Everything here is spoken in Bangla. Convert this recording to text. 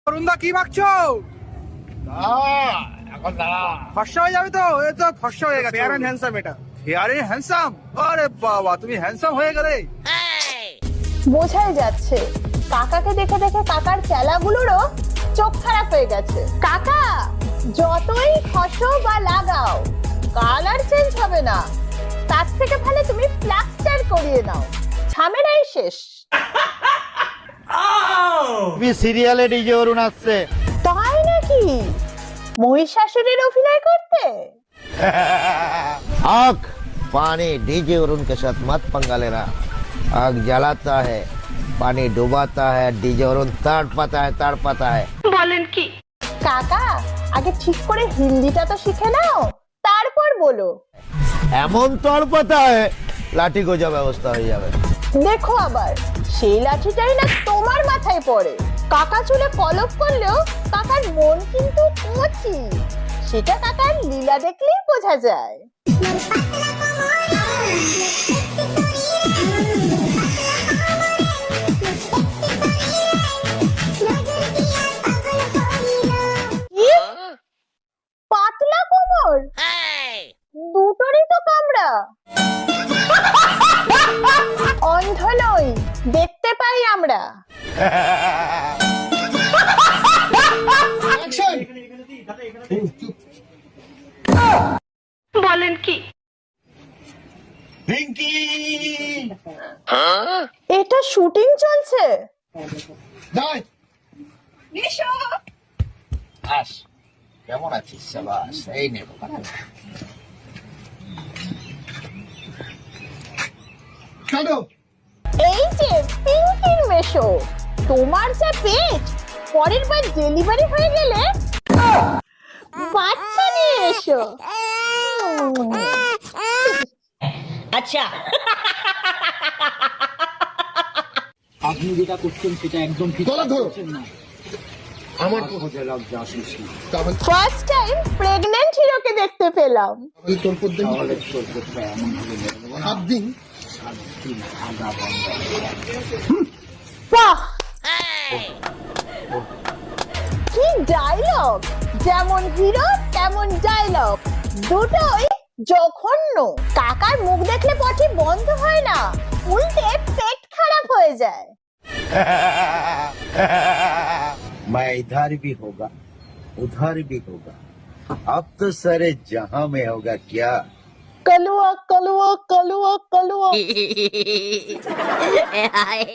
অরুণদা কি মাখছো? এখন দাঁড়া। ফর্সা হয়ে যাবে তো, এ তো ফর্সা হয়ে গেছে। ফেয়ার এন্ড হ্যান্ডসাম এটা। Fair and handsome? আরে বাবা, তুমি হ্যান্ডসাম হয়ে গেলে। বোঝাই যাচ্ছে কাকাকে দেখে দেখে কাকার চেলাগুলোরও চোখ খারাপ হয়ে গেছে। কাকা যতই খসো বা লাগাও কালার চেঞ্জ হবে না, তার থেকে ভালো তুমি প্লাস্টার করিয়ে নাও, ঝামেলাই শেষ। তুমি সিরিয়ালে ডিজে অরুণ আসছে। তাই নাকি? মহিষাসুরের অভিনয় করতে? आग पानी डीजे और उनके साथ मत पंगा लेना। आग जलाता है, पानी डुबाता है, डीजे और उन तड़पाता है। কাকা আগে ঠিক করে হিন্দিটা তো শিখে নাও, তারপর বলো। এমন তড়পাতা है লাঠি গোজা ব্যবস্থা হয়ে যাবে। দেখো আবার সেই লাঠিটাই না তোমার মাথায় পড়ে। কাকা চুলে কলপ করলেও কাকার মন কিন্তু কচি, সেটা কাকার লীলা দেখলেই বোঝা যায়। কি? পাতলা কোমর, দুটোরই তো কামড়া। অন্ধ নই, দেখতে পাই আমরা। বলেন কি? এটা শুটিং চলছে? আস কেমন আছিস? সাবাস, এই নে বাবা। এই যে পিঙ্কির মেশো, তোমার যা পেট, পরের বার ডেলিভারি হয়ে গেলে বাচ্চা নিয়ে এসো। আচ্ছা, আপনি যেটা করছেন সেটা একদম ঠিক করছেন না। আমার তো হতে লজ্জা আসিস না। ফার্স্ট টাইম প্রেগন্যান্ট হিরোকে দেখতে পেলাম। তাহলে তোর কোথায় এমন ভাবে মেরে দেবো না। 7 দিন আগা বন্ধ। বাহ, কি ডায়লগ! যেমন হিরো তেমন ডায়লগ, দুটোই জঘন্য। কাকার মুখ দেখলে পটি বন্ধ হয় না, উল্টে পেট খারাপ হয়ে যায়। मैं इधर भी होगा उधर भी होगा, अब तो सारे जहां में होगा क्या। কালুয়া কালুয়া কালুয়া কালুয়া।